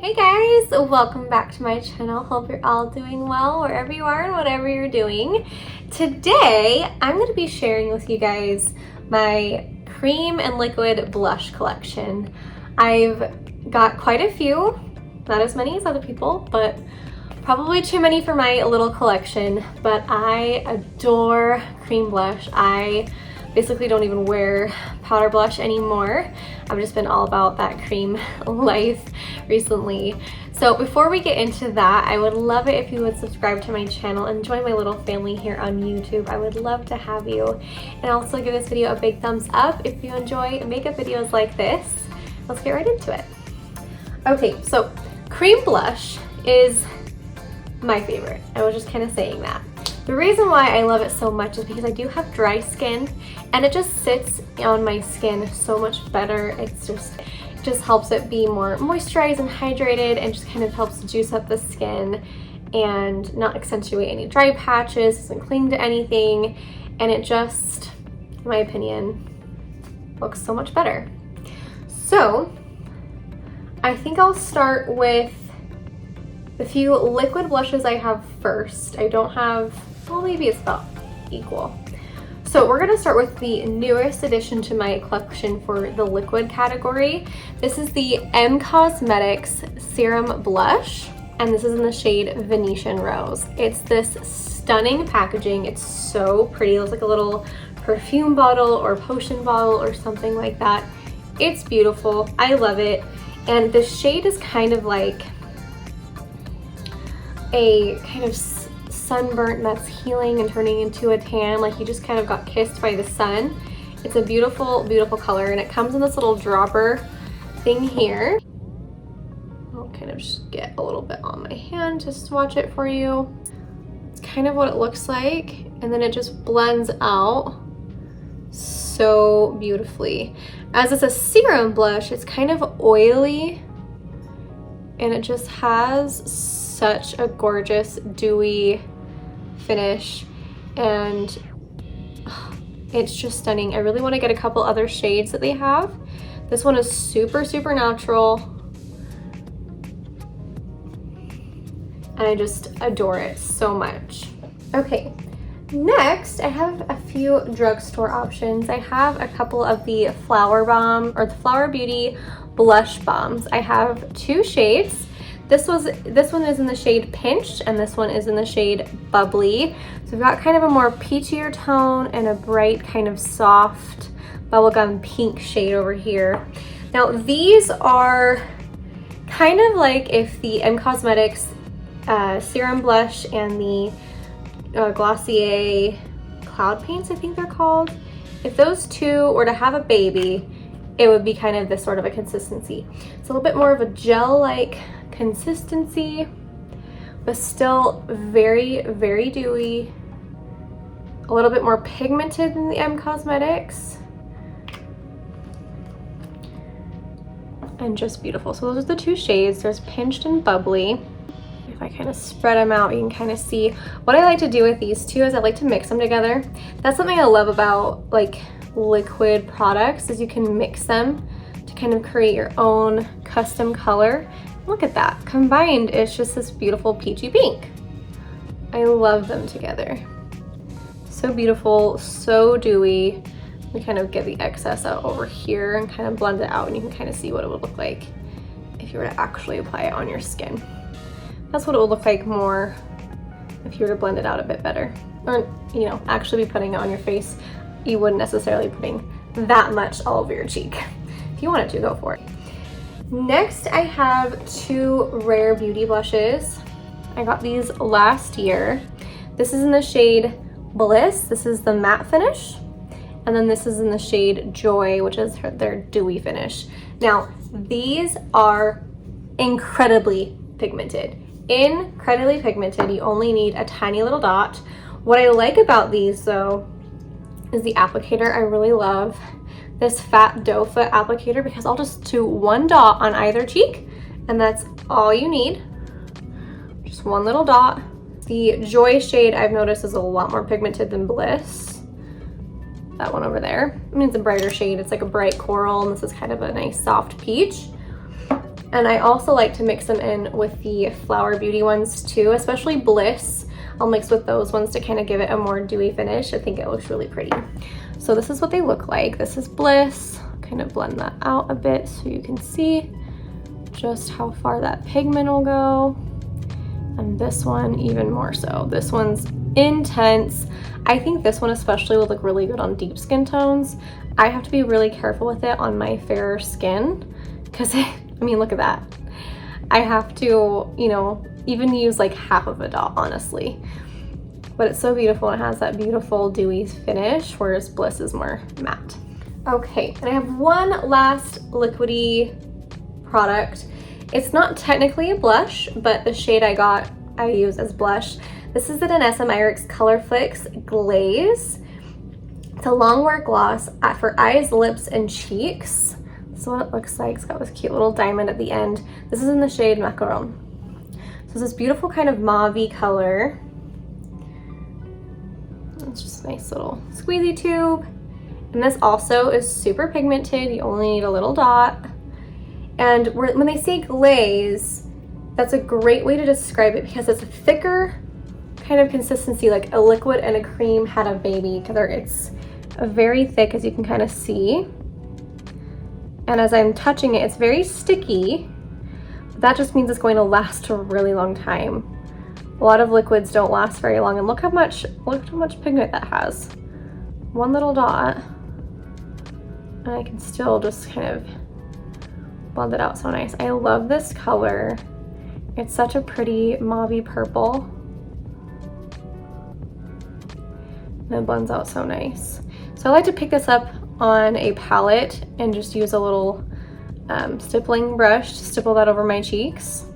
Hey guys, welcome back to my channel. Hope you're all doing well wherever you are and whatever you're doing. Today, I'm going to be sharing with you guys my cream and liquid blush collection. I've got quite a few, not as many as other people, but probably too many for my little collection, but I adore cream blush. I basically don't even wear powder blush anymore. I've just been all about that cream life recently. So before we get into that, I would love it if you would subscribe to my channel and join my little family here on YouTube. I would love to have you. And also give this video a big thumbs up if you enjoy makeup videos like this. Let's get right into it. Okay, so cream blush is my favorite. I was just kind of saying that. The reason why I love it so much is because I do have dry skin and it just sits on my skin so much better. It just helps it be more moisturized and hydrated and just kind of helps juice up the skin and not accentuate any dry patches, doesn't cling to anything, and it just, in my opinion, looks so much better. So I think I'll start with the few liquid blushes I have first. I don't have, well, maybe it's about equal. So we're gonna start with the newest addition to my collection for the liquid category. This is the Cosmetics Serum Blush, and this is in the shade Venetian Rose. It's this stunning packaging. It's so pretty. It looks like a little perfume bottle or potion bottle or something like that. It's beautiful. I love it. And the shade is kind of like a kind of sunburnt that's healing and turning into a tan, like you just kind of got kissed by the sun. It's a beautiful, beautiful color, and it comes in this little dropper thing here. I'll kind of just get a little bit on my hand to swatch it for you. It's kind of what it looks like, and then it just blends out so beautifully. As it's a serum blush, it's kind of oily, and it just has such a gorgeous dewy finish, and it's just stunning. I really want to get a couple other shades that they have. This one is super, super natural, and I just adore it so much. Okay, next I have a few drugstore options. I have a couple of the Flower Bomb or the Flower Beauty blush bombs. I have two shades. This one is in the shade Pinched, and this one is in the shade Bubbly. So we've got kind of a more peachier tone and a bright kind of soft bubblegum pink shade over here. Now these are kind of like if the Cosmetics Serum Blush and the Glossier Cloud Paints, I think they're called. If those two were to have a baby, it would be kind of this sort of a consistency. It's a little bit more of a gel-like consistency, but still very, very dewy. A little bit more pigmented than the Cosmetics. And just beautiful. So those are the two shades. There's Pinched and Bubbly. If I kind of spread them out, you can kind of see. What I like to do with these two is I like to mix them together. That's something I love about like liquid products, is you can mix them to kind of create your own custom color. Look at that. Combined, it's just this beautiful peachy pink. I love them together. So beautiful, so dewy. We kind of get the excess out over here and kind of blend it out, and you can kind of see what it would look like if you were to actually apply it on your skin. That's what it would look like more if you were to blend it out a bit better. Or, you know, actually be putting it on your face. You wouldn't necessarily be putting that much all over your cheek. If you wanted to, go for it. Next, I have two Rare Beauty blushes. I got these last year. This is in the shade Bliss. This is the matte finish. And then this is in the shade Joy, which is their dewy finish. Now, these are incredibly pigmented. Incredibly pigmented. You only need a tiny little dot. What I like about these, though, is the applicator. I really love this fat doe foot applicator because I'll just do one dot on either cheek, and that's all you need. Just one little dot. The Joy shade I've noticed is a lot more pigmented than Bliss. That one over there. I mean, it's a brighter shade. It's like a bright coral, and this is kind of a nice soft peach. And I also like to mix them in with the Flower Beauty ones too, especially Bliss. I'll mix with those ones to kind of give it a more dewy finish. I think it looks really pretty. So this is what they look like. This is Bliss. Kind of blend that out a bit so you can see just how far that pigment will go. And this one even more so. This one's intense. I think this one especially would look really good on deep skin tones. I have to be really careful with it on my fairer skin because I mean, look at that. I have to, you know, even use like half of a dot, honestly. But it's so beautiful. It has that beautiful dewy finish, whereas Bliss is more matte. Okay, and I have one last liquidy product. It's not technically a blush, but the shade I use as blush. This is the Danessa Myricks Color Flicks Glaze. It's a long wear gloss for eyes, lips, and cheeks. This is what it looks like. It's got this cute little diamond at the end. This is in the shade Macaron. So it's this beautiful kind of mauve-y color. It's just a nice little squeezy tube. And this also is super pigmented. You only need a little dot. And when they say glaze, that's a great way to describe it because it's a thicker kind of consistency, like a liquid and a cream had a baby. It's very thick, as you can kind of see. And as I'm touching it, it's very sticky. That just means it's going to last a really long time. A lot of liquids don't last very long, and look how much pigment that has. One little dot, and I can still just kind of blend it out so nice. I love this color. It's such a pretty mauve purple. And it blends out so nice. So I like to pick this up on a palette and just use a little stippling brush to stipple that over my cheeks.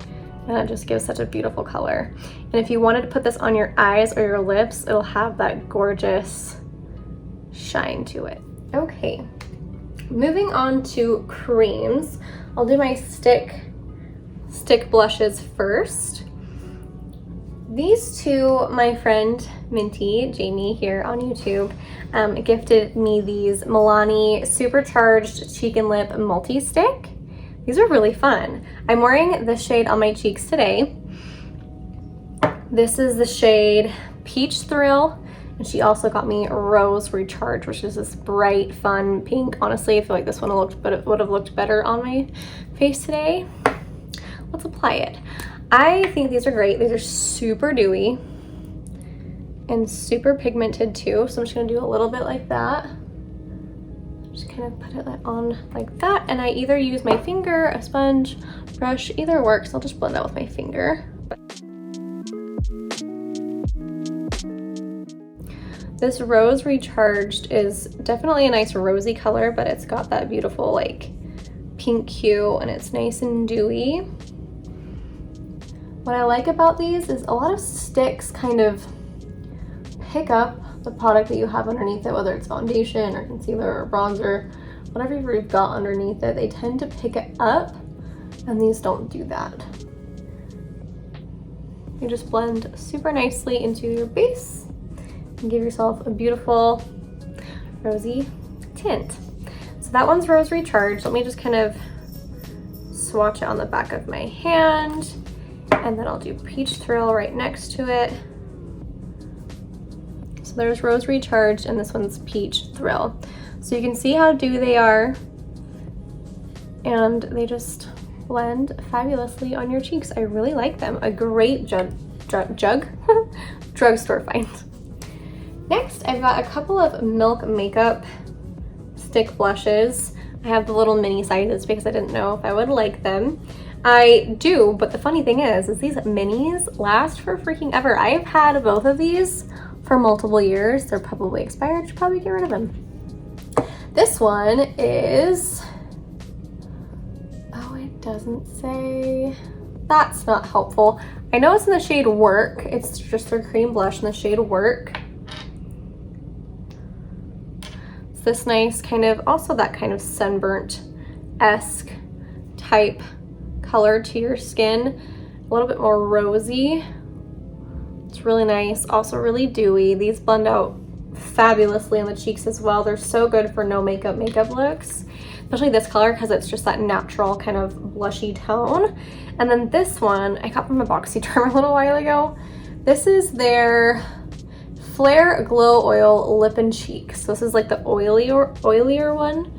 And it just gives such a beautiful color. And if you wanted to put this on your eyes or your lips, it'll have that gorgeous shine to it. Okay, moving on to creams. I'll do my stick blushes first. These two, my friend Minty, Jamie here on YouTube, gifted me these Milani Supercharged Cheek and Lip Multi-Stick. These are really fun. I'm wearing this shade on my cheeks today. This is the shade Peach Thrill, and she also got me Rose Recharge, which is this bright, fun pink. Honestly, I feel like this one would have looked better on my face today. Let's apply it. I think these are great. These are super dewy and super pigmented too. So I'm just gonna do a little bit like that. Just kind of put it on like that. And I either use my finger, a sponge, brush, either works. I'll just blend that with my finger. This Rose Recharged is definitely a nice rosy color, but it's got that beautiful like pink hue and it's nice and dewy. What I like about these is a lot of sticks kind of pick up the product that you have underneath it, whether it's foundation or concealer or bronzer, whatever you've got underneath it, they tend to pick it up, and these don't do that. You just blend super nicely into your base and give yourself a beautiful rosy tint. So that one's Rose Recharged. Let me just kind of swatch it on the back of my hand. And then I'll do Peach Thrill right next to it. So there's Rose Recharged and this one's Peach Thrill. So you can see how dewy they are. And they just blend fabulously on your cheeks. I really like them. A great drugstore find. Next, I've got a couple of Milk Makeup stick blushes. I have the little mini sizes because I didn't know if I would like them. I do, but the funny thing is these minis last for freaking ever. I've had both of these for multiple years. They're probably expired. Should probably get rid of them. This one is, oh, it doesn't say. That's not helpful. I know it's in the shade Work. It's just their cream blush in the shade Work. It's this nice kind of, also that kind of sunburnt-esque type color to your skin, a little bit more rosy. It's really nice, also really dewy. These blend out fabulously on the cheeks as well. They're so good for no makeup looks, especially this color because it's just that natural kind of blushy tone. And then this one I got from a BoxyCharm a little while ago. This is their Flare Glow Oil Lip and Cheek. So this is like the oilier one,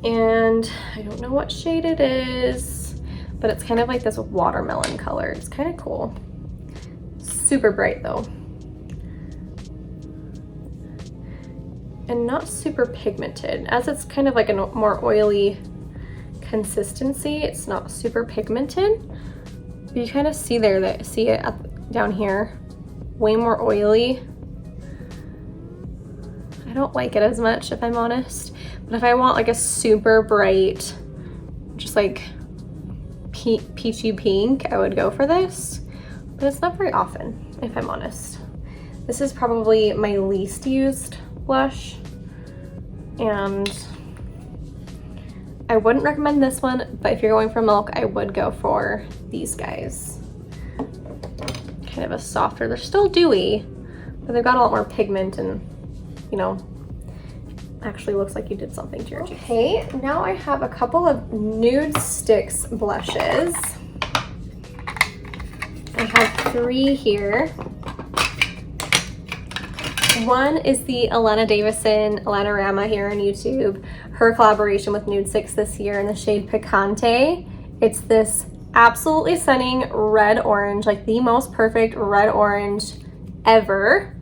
and I don't know what shade it is, but it's kind of like this watermelon color. It's kind of cool. Super bright though, and not super pigmented, as it's kind of like a more oily consistency. It's not super pigmented, but you kind of see it down here, way more oily. I don't like it as much, if I'm honest, but if I want like a super bright, just like peachy pink, I would go for this, but it's not very often, if I'm honest. This is probably my least used blush, and I wouldn't recommend this one, but if you're going for milk, I would go for these guys. Kind of a softer, they're still dewy, but they've got a lot more pigment, and you know, actually looks like you did something to your cheeks. Okay, now I have a couple of Nude Sticks blushes. I have 3 here. One is the xAllanarama here on YouTube, her collaboration with Nude Sticks this year in the shade Picante. It's this absolutely stunning red orange, like the most perfect red orange ever.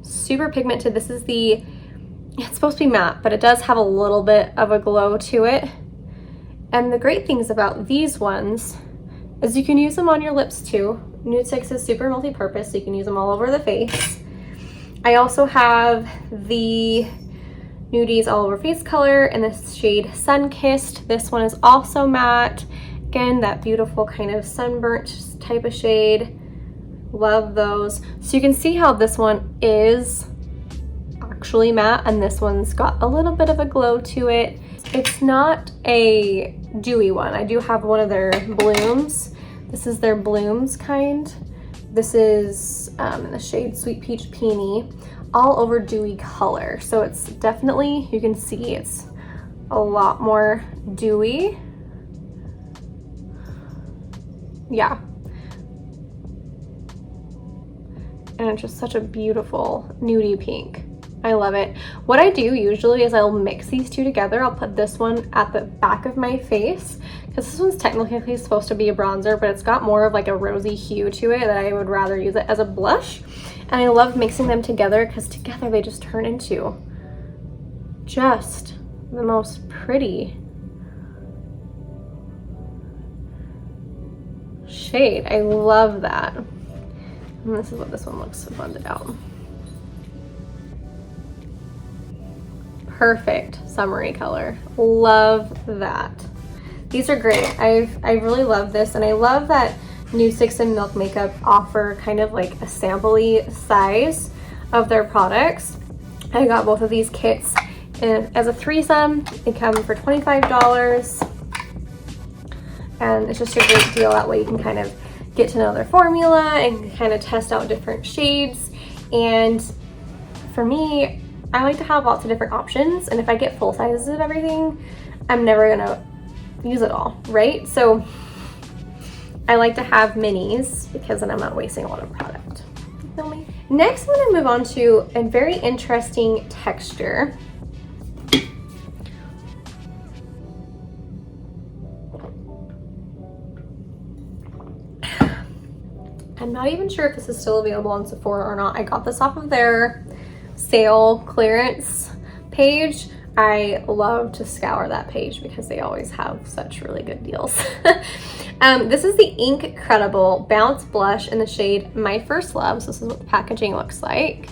Super pigmented. This is it's supposed to be matte, but it does have a little bit of a glow to it. And the great things about these ones is you can use them on your lips too. Nudestix is super multi-purpose, so you can use them all over the face. I also have the Nudies All Over Face color in the shade Sunkissed. This one is also matte. Again, that beautiful kind of sunburnt type of shade. Love those. So you can see how this one is actually matte, and this one's got a little bit of a glow to it. It's not a dewy one. I do have one of their blooms. This is their blooms kind. This is in the shade Sweet Peach Peony, all over dewy color. So it's definitely, you can see it's a lot more dewy. Yeah. And it's just such a beautiful nudie pink. I love it. What I do usually is I'll mix these two together. I'll put this one at the back of my face, because this one's technically supposed to be a bronzer, but it's got more of like a rosy hue to it that I would rather use it as a blush. And I love mixing them together because together they just turn into just the most pretty shade. I love that. And this is what this one looks blended out. Perfect summery color. Love that. These are great. I really love this, and I love that Nudestix and Milk Makeup offer kind of like a sample-y size of their products. I got both of these kits as a threesome. They come for $25, and it's just a great deal. That way you can kind of get to know their formula and kind of test out different shades. And for me, I like to have lots of different options, and if I get full sizes of everything, I'm never gonna use it all, right? So I like to have minis because then I'm not wasting a lot of product. You feel me? Next, I'm gonna move on to a very interesting texture. I'm not even sure if this is still available on Sephora or not. I got this off of their sale clearance page. I love to scour that page because they always have such really good deals. This is the Incredible Bounce Blush in the shade My First Love. So this is what the packaging looks like.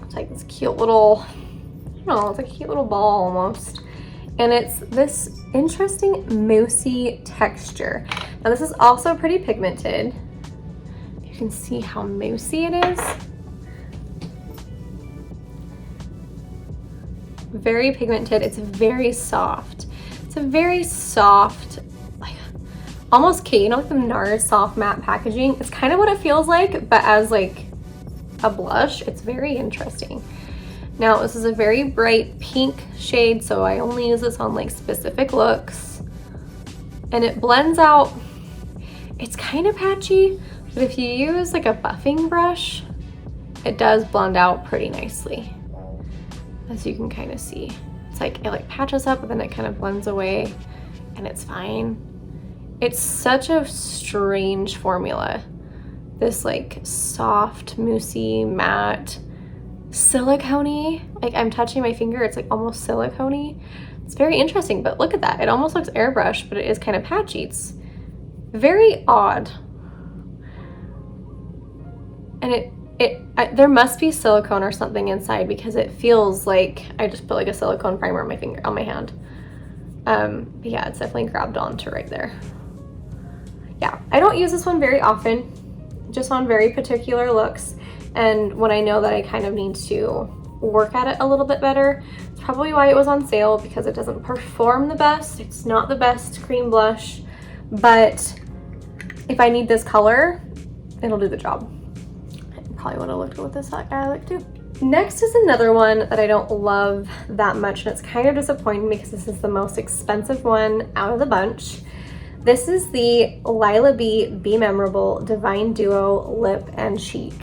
It's like this cute little, I don't know, it's like a cute little ball almost. And it's this interesting moussey texture. Now this is also pretty pigmented. You can see how moussey it is. Very pigmented. It's very soft. It's a very soft, like almost cake, you know, like the NARS soft matte packaging. It's kind of what it feels like, but as like a blush. It's very interesting. Now, this is a very bright pink shade, so I only use this on like specific looks. And it blends out, it's kind of patchy, but if you use like a buffing brush, it does blend out pretty nicely. As you can kind of see. It's like, it like patches up, but then it kind of blends away, and it's fine. It's such a strange formula. This like soft, moussey, matte, silicone-y. Like I'm touching my finger, it's like almost silicone-y. It's very interesting, but look at that. It almost looks airbrushed, but it is kind of patchy. It's very odd. And there must be silicone or something inside because it feels like I just put like a silicone primer on my finger, on my hand. But yeah, it's definitely grabbed onto right there. Yeah, I don't use this one very often, just on very particular looks. And when I know that I kind of need to work at it a little bit better, it's probably why it was on sale, because it doesn't perform the best. It's not the best cream blush, but if I need this color, it'll do the job. Probably would have looked good with this eye look too. Next is another one that I don't love that much, and it's kind of disappointing because this is the most expensive one out of the bunch. This is the Lilah B Be Memorable Divine Duo Lip and Cheek.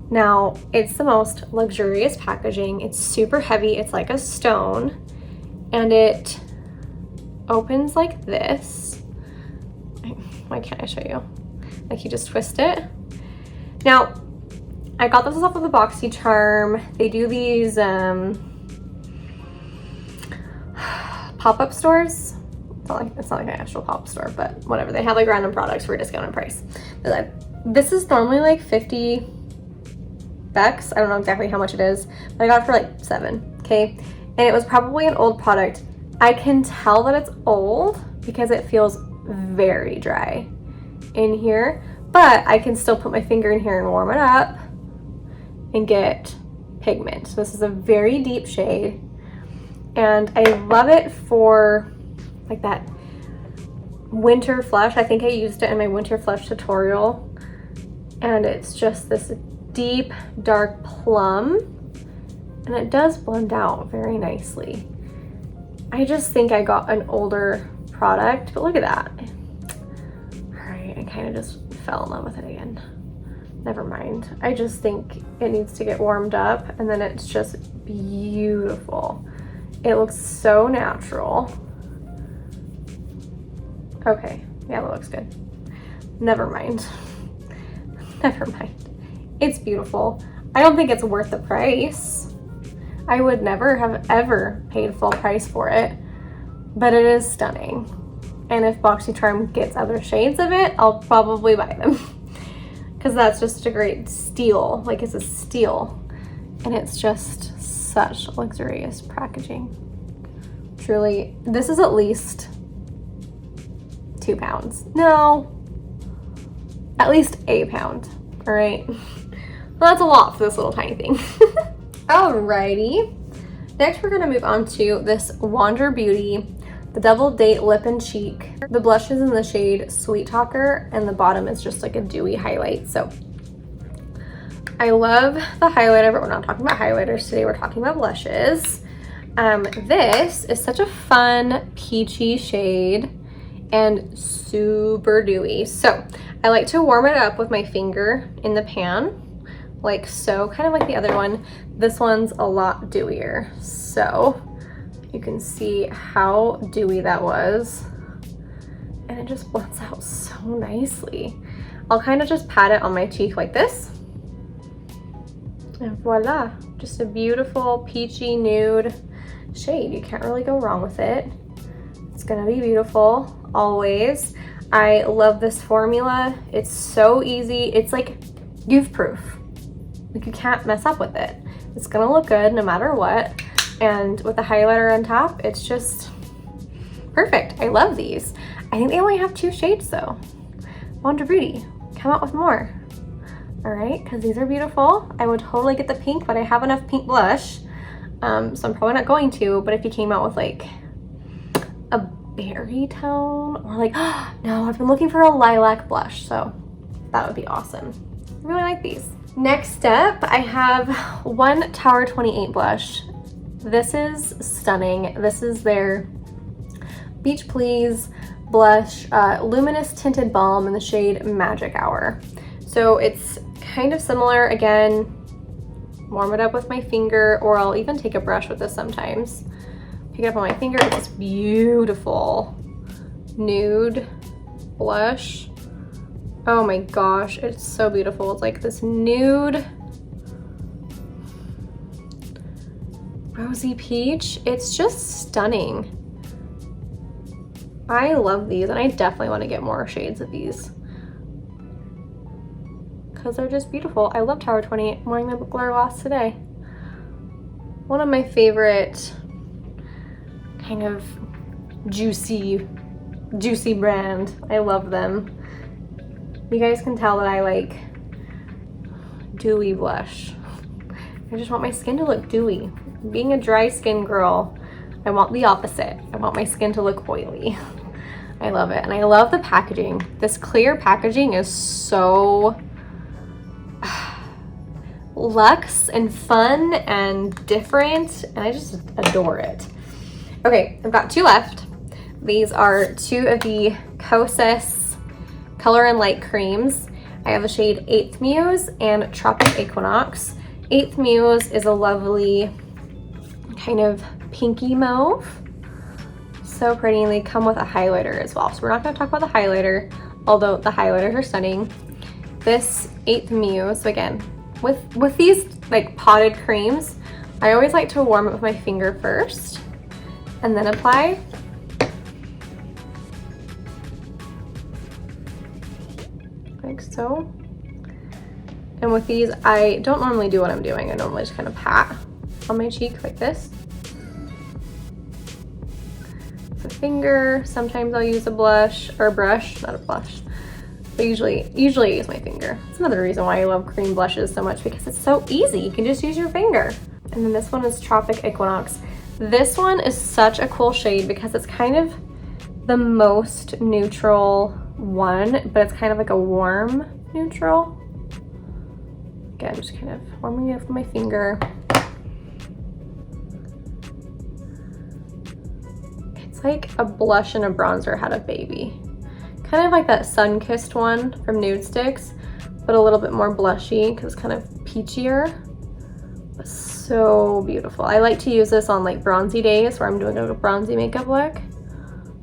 Now, it's the most luxurious packaging. It's super heavy. It's like a stone, and it opens like this. Why can't I show you? Like you just twist it. Now, I got this off of the BoxyCharm. They do these pop-up stores. It's not like an actual pop store, but whatever. They have like random products for a discounted price. This is normally like 50 bucks. I don't know exactly how much it is, but I got it for like 7, okay? And it was probably an old product. I can tell that it's old because it feels very dry in here, but I can still put my finger in here and warm it up and get pigment. So this is a very deep shade, and I love it for like that winter flush. I think I used it in my winter flush tutorial, and it's just this deep dark plum, and it does blend out very nicely. I just think I got an older product, but look at that. All right, I kind of just fell in love with it again. Never mind. I just think it needs to get warmed up, and then it's just beautiful. It looks so natural. Okay, yeah, that looks good. Never mind. Never mind. It's beautiful. I don't think it's worth the price. I would never have ever paid full price for it, but it is stunning. And if BoxyCharm gets other shades of it, I'll probably buy them. Because that's just a great steal. Like, it's a steal. And it's just such luxurious packaging. Truly, this is at least 2 pounds. No, at least a pound. All right. Well, that's a lot for this little tiny thing. Alrighty. Next, we're gonna move on to this Wander Beauty, the Double Date Lip and Cheek. The blush is in the shade Sweet Talker, and the bottom is just like a dewy highlight. So I love the highlighter, but we're not talking about highlighters today. We're talking about blushes. This is such a fun peachy shade and super dewy. So I like to warm it up with my finger in the pan, like so, kind of like the other one. This one's a lot dewier. So you can see how dewy that was. And it just blends out so nicely. I'll kind of just pat it on my cheek like this. And voila, just a beautiful peachy nude shade. You can't really go wrong with it. It's gonna be beautiful, always. I love this formula. It's so easy. It's like youth proof. Like, you can't mess up with it. It's gonna look good no matter what. And with the highlighter on top, it's just perfect. I love these. I think they only have 2 shades though. Wander Beauty, come out with more. All right, because these are beautiful. I would totally get the pink, but I have enough pink blush. So I'm probably not going to, but if you came out with like a berry tone, or like, no, I've been looking for a lilac blush, so that would be awesome. I really like these. Next up, I have one Tower 28 blush. This is stunning. This is their Beach Please blush, luminous tinted balm in the shade Magic Hour. So it's kind of similar. Again, warm it up with my finger, or I'll even take a brush with this sometimes. Pick it up on my finger. It's beautiful nude blush. Oh my gosh, it's so beautiful. It's like this nude rosy peach. It's just stunning. I love these, and I definitely want to get more shades of these because they're just beautiful. I love Tower 28. I'm wearing my glitter gloss today. One of my favorite kind of juicy brand. I love them. You guys can tell that I like dewy blush. I just want my skin to look dewy. Being a dry skin girl, I want the opposite. I want my skin to look oily. I love it. And I love the packaging. This clear packaging is so luxe and fun and different, and I just adore it. Okay, I've got two left. These are two of the Kosas Color and Light creams. I have the shade 8th Muse and Tropic Equinox. 8th Muse is a lovely kind of pinky mauve. So pretty, and they come with a highlighter as well. So we're not going to talk about the highlighter, although the highlighters are stunning. This 8th Muse, so again, with these like potted creams, I always like to warm it with my finger first and then apply. Like so. And with these, I don't normally do what I'm doing. I normally just kind of pat on my cheek like this. With a finger. Sometimes I'll use a blush or a brush, not a blush. But usually I use my finger. It's another reason why I love cream blushes so much, because it's so easy. You can just use your finger. And then this one is Tropic Equinox. This one is such a cool shade because it's kind of the most neutral one, but it's kind of like a warm neutral. Again, just kind of warming it with my finger. It's like a blush and a bronzer had a baby. Kind of like that Sunkissed one from Nude Sticks, but a little bit more blushy because it's kind of peachier. But so beautiful. I like to use this on like bronzy days where I'm doing a bronzy makeup look.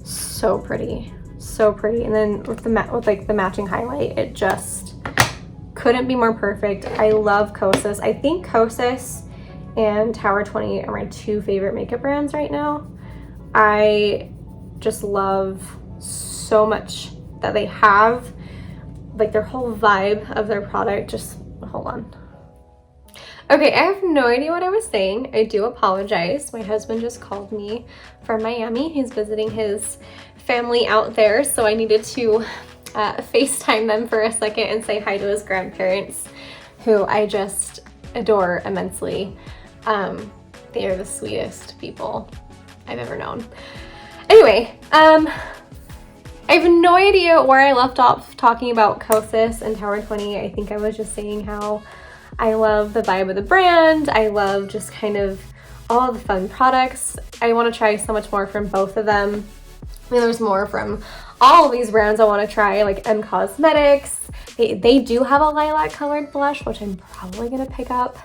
So pretty, so pretty. And then with the matching highlight, it just couldn't be more perfect. I love Kosas. I think Kosas and Tower 28 are my two favorite makeup brands right now. I just love so much that they have, like their whole vibe of their product. Just hold on. Okay, I have no idea what I was saying. I do apologize. My husband just called me from Miami. He's visiting his family out there, so I needed to FaceTime them for a second and say hi to his grandparents, who I just adore immensely. They are the sweetest people I've ever known. Anyway, I have no idea where I left off talking about Kosas and Tower 28. I think I was just saying how I love the vibe of the brand. I love just kind of all the fun products. I want to try so much more from both of them. I mean, there's more from all of these brands I want to try, like M Cosmetics. They do have a lilac colored blush, which I'm probably going to pick up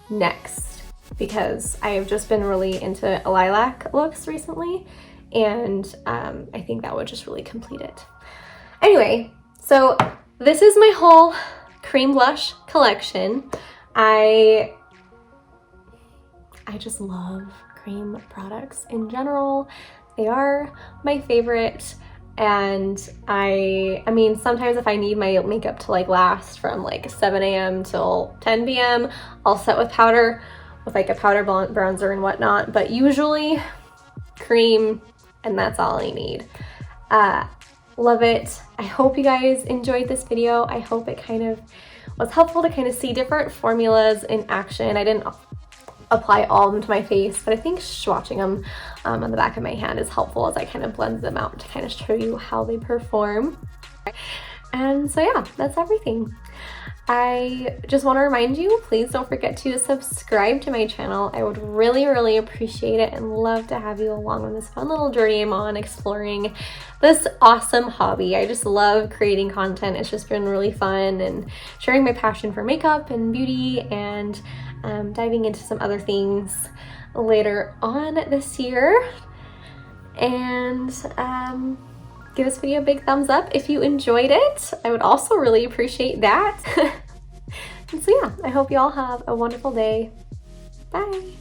next because I have just been really into lilac looks recently, and I think that would just really complete it. Anyway, so this is my whole cream blush collection. I just love cream products in general. They are my favorite, and I mean, sometimes if I need my makeup to like last from like 7 a.m. till 10 p.m., I'll set with powder, with like a powder bronzer and whatnot, but usually cream, and that's all I need. Love it. I hope you guys enjoyed this video. I hope it kind of was helpful to kind of see different formulas in action. I didn't apply all of them to my face, but I think swatching them on the back of my hand is helpful as I kind of blend them out to kind of show you how they perform. And so yeah, that's everything. I just want to remind you, please don't forget to subscribe to my channel. I would really, really appreciate it and love to have you along on this fun little journey I'm on exploring this awesome hobby. I just love creating content. It's just been really fun and sharing my passion for makeup and beauty and diving into some other things later on this year. And give this video a big thumbs up if you enjoyed it. I would also really appreciate that. And so yeah, I hope you all have a wonderful day. Bye.